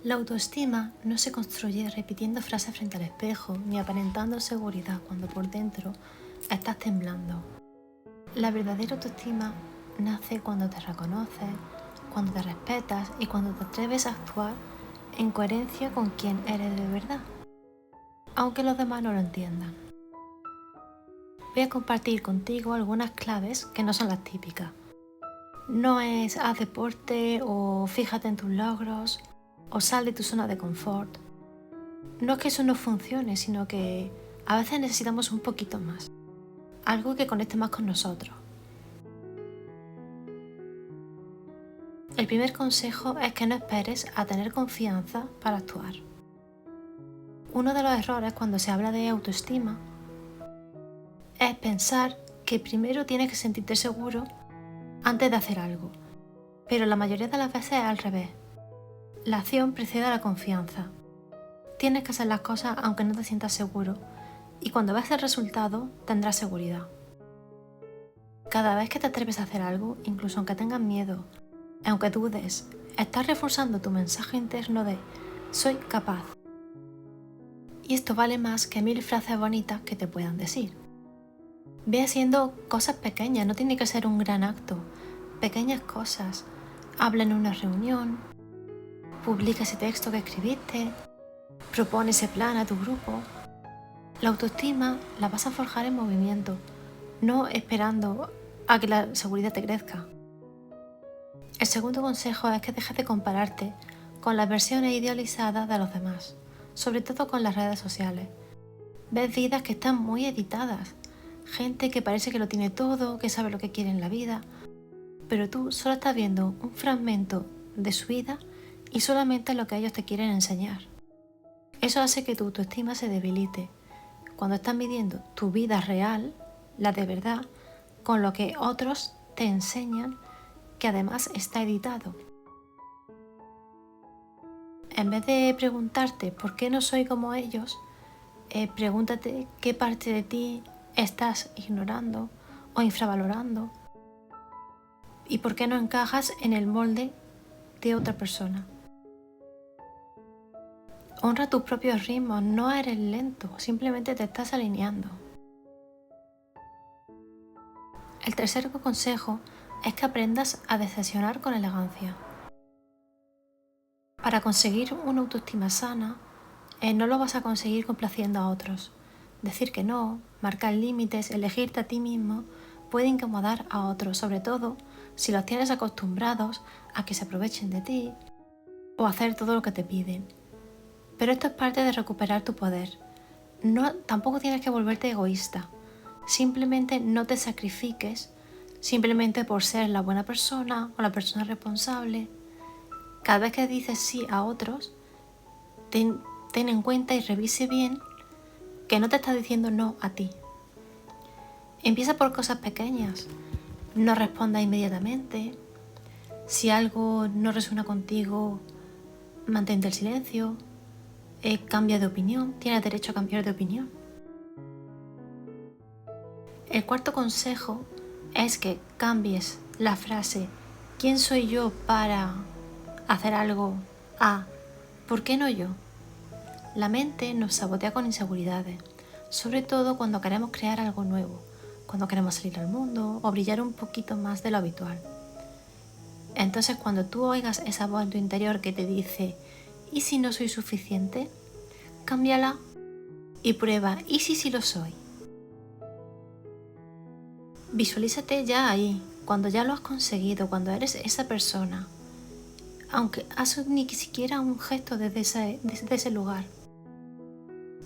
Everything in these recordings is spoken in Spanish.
La autoestima no se construye repitiendo frases frente al espejo ni aparentando seguridad cuando por dentro estás temblando. La verdadera autoestima nace cuando te reconoces, cuando te respetas y cuando te atreves a actuar en coherencia con quien eres de verdad, aunque los demás no lo entiendan. Voy a compartir contigo algunas claves que no son las típicas. No es haz deporte o fíjate en tus logros o sal de tu zona de confort. No es que eso no funcione, sino que a veces necesitamos un poquito más, algo que conecte más con nosotros. El primer consejo es que no esperes a tener confianza para actuar. Uno de los errores cuando se habla de autoestima es pensar que primero tienes que sentirte seguro antes de hacer algo, pero la mayoría de las veces es al revés. La acción precede a la confianza. Tienes que hacer las cosas aunque no te sientas seguro y cuando veas el resultado tendrás seguridad. Cada vez que te atreves a hacer algo, incluso aunque tengas miedo, aunque dudes, estás reforzando tu mensaje interno de soy capaz. Y esto vale más que 1000 frases bonitas que te puedan decir. Ve haciendo cosas pequeñas, no tiene que ser un gran acto. Pequeñas cosas. Habla en una reunión, publica ese texto que escribiste, propone ese plan a tu grupo. La autoestima la vas a forjar en movimiento, no esperando a que la seguridad te crezca. El segundo consejo es que dejes de compararte con las versiones idealizadas de los demás, sobre todo con las redes sociales. Ves vidas que están muy editadas, gente que parece que lo tiene todo, que sabe lo que quiere en la vida, pero tú solo estás viendo un fragmento de su vida y solamente lo que ellos te quieren enseñar. Eso hace que tu autoestima se debilite cuando estás midiendo tu vida real, la de verdad, con lo que otros te enseñan, que además está editado. En vez de preguntarte por qué no soy como ellos, pregúntate qué parte de ti estás ignorando o infravalorando y por qué no encajas en el molde de otra persona. Honra tus propios ritmos, no eres lento, simplemente te estás alineando. El tercer consejo es que aprendas a decepcionar con elegancia. Para conseguir una autoestima sana, no lo vas a conseguir complaciendo a otros. Decir que no, marcar límites, elegirte a ti mismo, puede incomodar a otros, sobre todo si los tienes acostumbrados a que se aprovechen de ti o a hacer todo lo que te piden. Pero esto es parte de recuperar tu poder. Tampoco tienes que volverte egoísta. Simplemente no te sacrifiques simplemente por ser la buena persona o la persona responsable. Cada vez que dices sí a otros, ten en cuenta y revise bien que no te está diciendo no a ti. Empieza por cosas pequeñas. No respondas inmediatamente. Si algo no resuena contigo, mantente el silencio. Cambia de opinión. Tienes derecho a cambiar de opinión. El cuarto consejo es que cambies la frase ¿quién soy yo para hacer algo? A ¿por qué no yo? La mente nos sabotea con inseguridades, sobre todo cuando queremos crear algo nuevo, cuando queremos salir al mundo o brillar un poquito más de lo habitual. Entonces cuando tú oigas esa voz en tu interior que te dice ¿y si no soy suficiente? Cámbiala y prueba ¿y si sí lo soy? Visualízate ya ahí, cuando ya lo has conseguido, cuando eres esa persona, aunque haz ni siquiera un gesto desde ese lugar.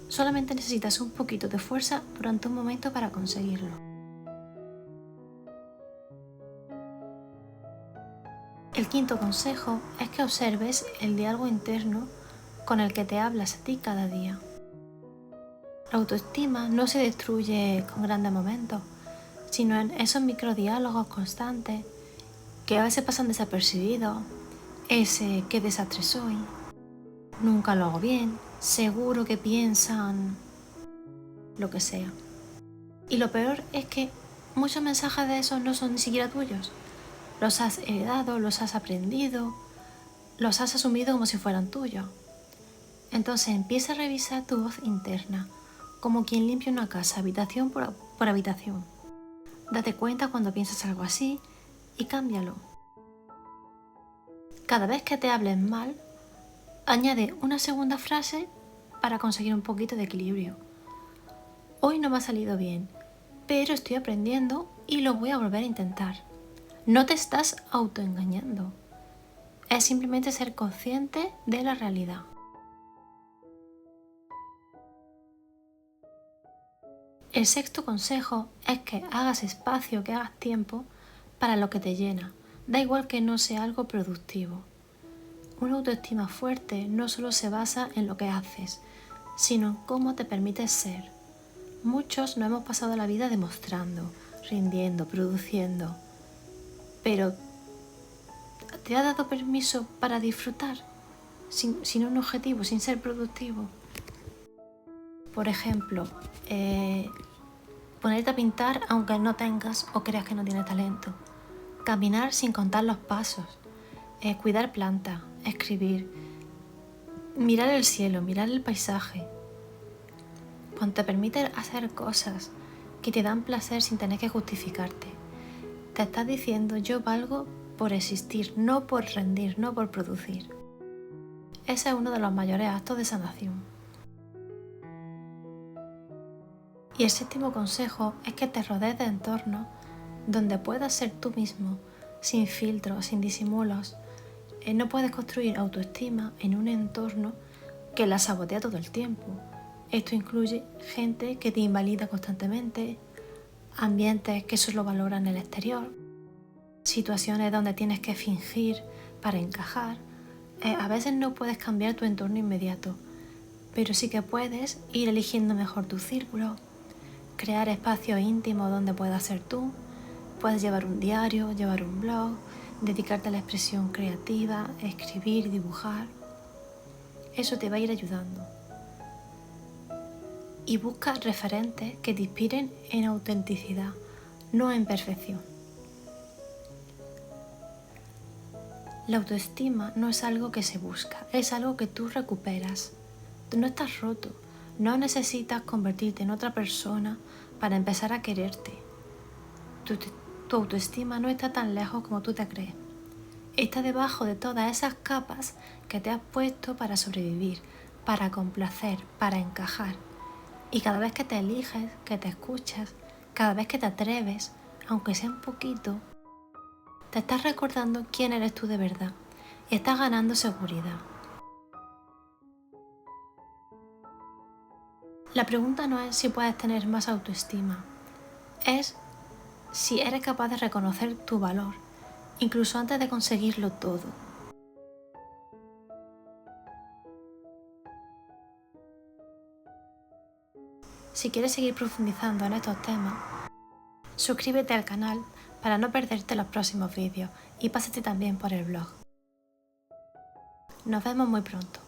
Solamente necesitas un poquito de fuerza durante un momento para conseguirlo. El quinto consejo es que observes el diálogo interno con el que te hablas a ti cada día. La autoestima no se destruye con grandes momentos, sino en esos microdiálogos constantes que a veces pasan desapercibidos. Ese qué desastre soy, nunca lo hago bien, seguro que piensan lo que sea. Y lo peor es que muchos mensajes de esos no son ni siquiera tuyos. Los has heredado, los has aprendido, los has asumido como si fueran tuyos. Entonces empieza a revisar tu voz interna, como quien limpia una casa, habitación por habitación. Date cuenta cuando piensas algo así y cámbialo. Cada vez que te hables mal, añade una segunda frase para conseguir un poquito de equilibrio. Hoy no me ha salido bien, pero estoy aprendiendo y lo voy a volver a intentar. No te estás autoengañando. Es simplemente ser consciente de la realidad. El sexto consejo es que hagas espacio, que hagas tiempo para lo que te llena. Da igual que no sea algo productivo. Una autoestima fuerte no solo se basa en lo que haces, sino en cómo te permites ser. Muchos nos hemos pasado la vida demostrando, rindiendo, produciendo. Pero, ¿te has dado permiso para disfrutar? Sin un objetivo, sin ser productivo. Por ejemplo, ponerte a pintar aunque no tengas o creas que no tienes talento. Caminar sin contar los pasos. Cuidar plantas, escribir. Mirar el cielo, mirar el paisaje. Cuando te permites hacer cosas que te dan placer sin tener que justificarte, te estás diciendo yo valgo por existir, no por rendir, no por producir. Ese es uno de los mayores actos de sanación. Y el séptimo consejo es que te rodees de entornos donde puedas ser tú mismo, sin filtros, sin disimulos. No puedes construir autoestima en un entorno que la sabotea todo el tiempo. Esto incluye gente que te invalida constantemente, ambientes que solo valoran el exterior, situaciones donde tienes que fingir para encajar. A veces no puedes cambiar tu entorno inmediato, pero sí que puedes ir eligiendo mejor tu círculo, crear espacios íntimos donde puedas ser tú. Puedes llevar un diario, llevar un blog, dedicarte a la expresión creativa, escribir, dibujar. Eso te va a ir ayudando. Y busca referentes que te inspiren en autenticidad, no en perfección. La autoestima no es algo que se busca, es algo que tú recuperas. Tú no estás roto, no necesitas convertirte en otra persona para empezar a quererte. Tu autoestima no está tan lejos como tú te crees. Está debajo de todas esas capas que te has puesto para sobrevivir, para complacer, para encajar. Y cada vez que te eliges, que te escuchas, cada vez que te atreves, aunque sea un poquito, te estás recordando quién eres tú de verdad y estás ganando seguridad. La pregunta no es si puedes tener más autoestima, es si eres capaz de reconocer tu valor, incluso antes de conseguirlo todo. Si quieres seguir profundizando en estos temas, suscríbete al canal para no perderte los próximos vídeos y pásate también por el blog. Nos vemos muy pronto.